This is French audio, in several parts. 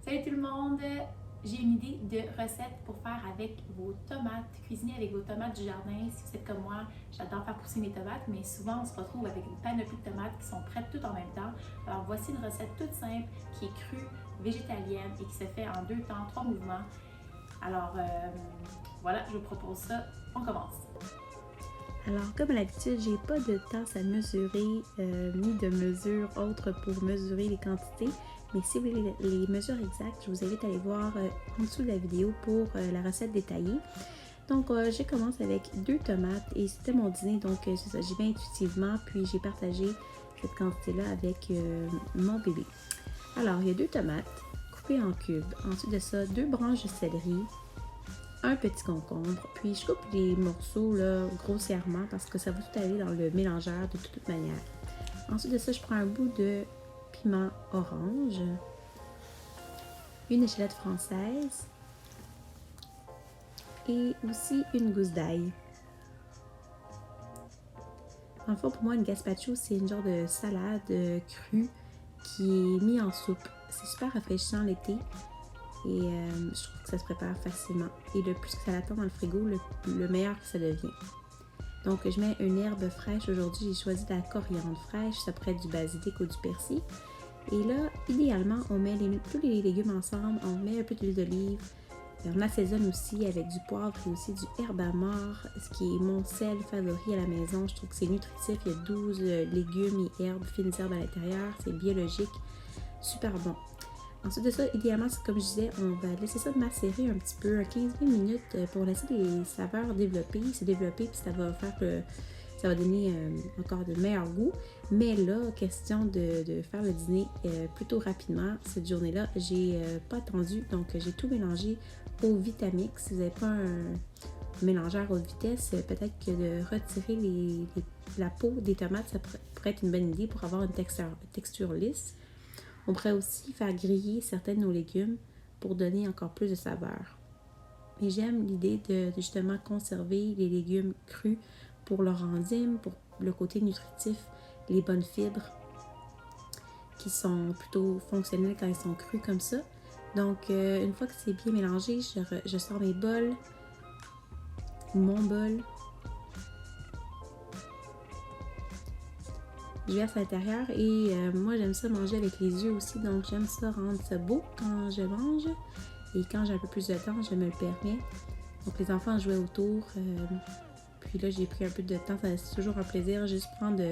Salut tout le monde! J'ai une idée de recette pour faire avec vos tomates, cuisiner avec vos tomates du jardin. Si vous êtes comme moi, j'adore faire pousser mes tomates, mais souvent on se retrouve avec une panoplie de tomates qui sont prêtes toutes en même temps. Alors voici une recette toute simple qui est crue, végétalienne et qui se fait en 2 temps, 3 mouvements. Alors voilà, je vous propose ça. On commence! Alors, comme à l'habitude, j'ai pas de tasse à mesurer ni de mesure autre pour mesurer les quantités. Mais si vous voulez les mesures exactes, je vous invite à aller voir en dessous de la vidéo pour la recette détaillée. Donc, je commence avec 2 tomates et c'était mon dîner, donc c'est ça, j'y vais intuitivement, puis j'ai partagé cette quantité-là avec mon bébé. Alors, il y a 2 tomates coupées en cubes. Ensuite de ça, 2 branches de céleri, un petit concombre, puis je coupe les morceaux là, grossièrement parce que ça va tout aller dans le mélangeur de toute manière. Ensuite de ça, je prends un bout de piment orange, une échalette française et aussi une gousse d'ail. Dans le fond, pour moi, une gazpacho, c'est une genre de salade crue qui est mise en soupe. C'est super rafraîchissant l'été. Et je trouve que ça se prépare facilement. Et le plus que ça attend dans le frigo, le meilleur que ça devient. Donc, je mets une herbe fraîche. Aujourd'hui, j'ai choisi de la coriandre fraîche. Ça pourrait être du basilic ou du persil. Et là, idéalement, on met tous les légumes ensemble. On met un peu d'huile d'olive. On assaisonne aussi avec du poivre et aussi du herbe à mort, ce qui est mon sel favori à la maison. Je trouve que c'est nutritif. Il y a 12 légumes et herbes, fines herbes à l'intérieur. C'est biologique. Super bon. Ensuite de ça, idéalement, comme je disais, on va laisser ça macérer un petit peu, 15-20 minutes pour laisser les saveurs se développer, puis ça va faire que ça va donner encore de meilleurs goûts. Mais là, question de faire le dîner plutôt rapidement. Cette journée-là, j'ai pas attendu, donc j'ai tout mélangé au Vitamix. Si vous n'avez pas un mélangeur haute vitesse, peut-être que de retirer la peau des tomates, ça pourrait être une bonne idée pour avoir une texture lisse. On pourrait aussi faire griller certains de nos légumes pour donner encore plus de saveur. Mais j'aime l'idée de justement conserver les légumes crus pour leur enzyme, pour le côté nutritif, les bonnes fibres qui sont plutôt fonctionnelles quand ils sont crus comme ça. Donc, une fois que c'est bien mélangé, je sors mes bols, mon bol. Je verse à l'intérieur et moi j'aime ça manger avec les yeux aussi, donc j'aime ça rendre ça beau quand je mange et quand j'ai un peu plus de temps, je me le permets. Donc les enfants jouaient autour, puis là j'ai pris un peu de temps, c'est toujours un plaisir, juste prendre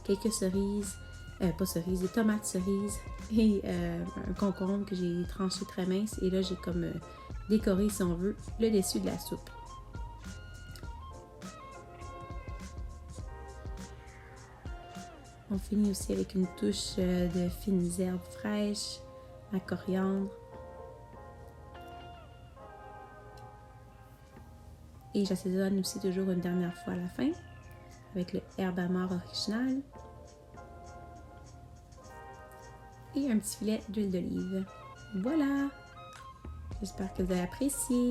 quelques cerises, des tomates cerises et un concombre que j'ai tranché très mince et là j'ai comme décoré si on veut le dessus de la soupe. On finit aussi avec une touche de fines herbes fraîches, la coriandre. Et j'assaisonne aussi toujours une dernière fois à la fin avec le herbe à mort original. Et un petit filet d'huile d'olive. Voilà! J'espère que vous avez apprécié.